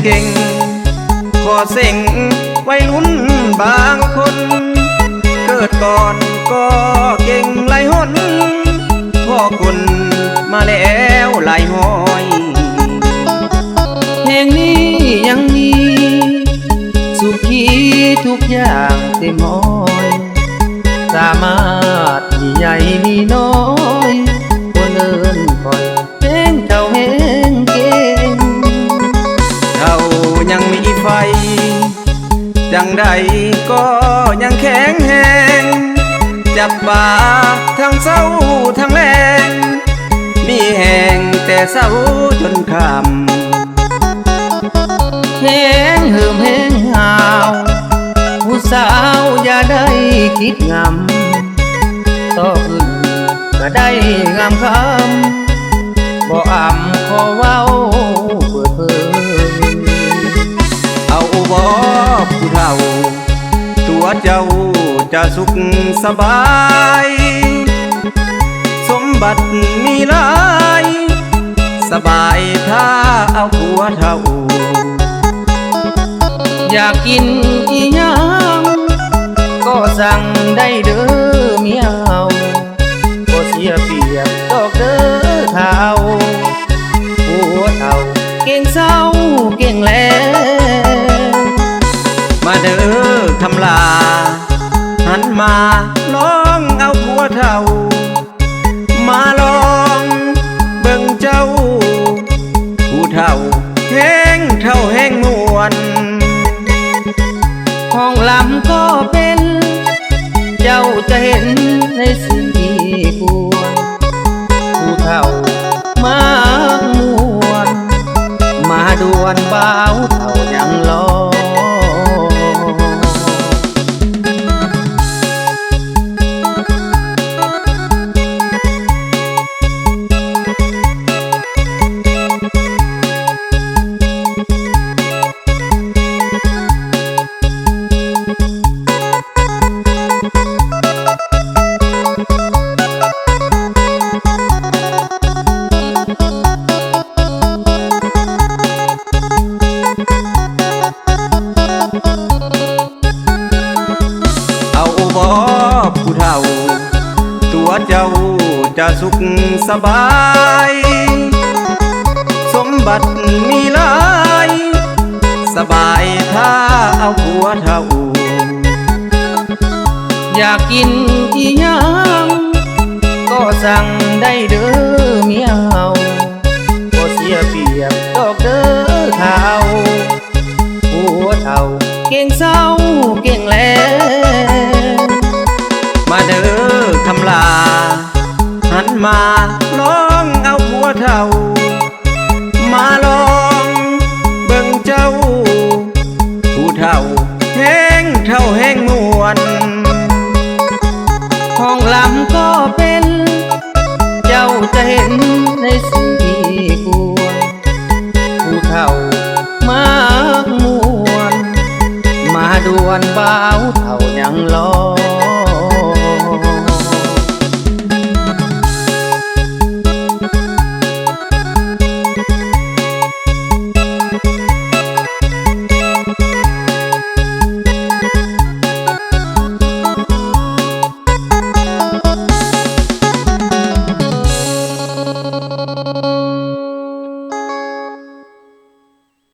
เก่งขอเส่งวัยรุ่นบางคนเกิดก่อนก็เก่งหลายหนพ่อคนมาแล้วหลายห้อยเพลงนี้ยังมีสุขีทุกอย่างเต็มห้อยสามารถมีใหญ่มีน้อยคนเอินคอยเพลงเก่าเพลงเก่งเขายังมีไฟจังใดก็ยังแข็งแห้งจับบ่าทั้งเศร้าทั้งแรงมีแห่งแต่เศร้าจนค่ำเพลงหืมเพลงหาวผู้สาวอย่าได้คิดงำต่อขึ้นก็ได้งามคำบ่อ่ำขอเว้าเปิดเผยเอาบ่ผู้เฒ่าตัวเจ้าจะสุขสบายสมบัติมีหลายสบายถ้าเอาผัวเฒ่าอยากกินอีหยังก็สั่งได้เด้อเมียเฮาบ่เสียเปรียบดอกเด้อเฒ่าผัวเฒ่าเก่งเศร้าเก่งแลมาเด้อคำลาหันมาลองเอาผัวเฒ่ามาลองเบิ่งเจ้าผู้เฒ่าแห้งเท่าแห้งมวนห้องลำก็เป็นเจ้าจะเห็นในสิ่งที่ควรผู้เฒ่ามากมวนมาดวนบ่าวเฒ่ายังรอผู้เฒ่าตัวเจ้าจะสุขสบายสมบัติมีหลายสบายถ้าเอาผัวเฒ่าอยากกินอีหยังก็สั่งได้เด้อเมียเฮาบ่เสียเปรียบดอกเด้อเฒ่าผัวเฒ่าเก่งเศร้าเก่งแลมาเด้อคำลาหันมาลองเอาผัวเฒ่ามาลองเบิ่งเจ้าผู้เฒ่าแห้งเท่าแห้งมวนห้องลำก็เป็นเจ้าจะเห็นในสิ่งที่ควรผู้เฒ่ามากมวนมาดวนบ่าวเฒ่ายังรอ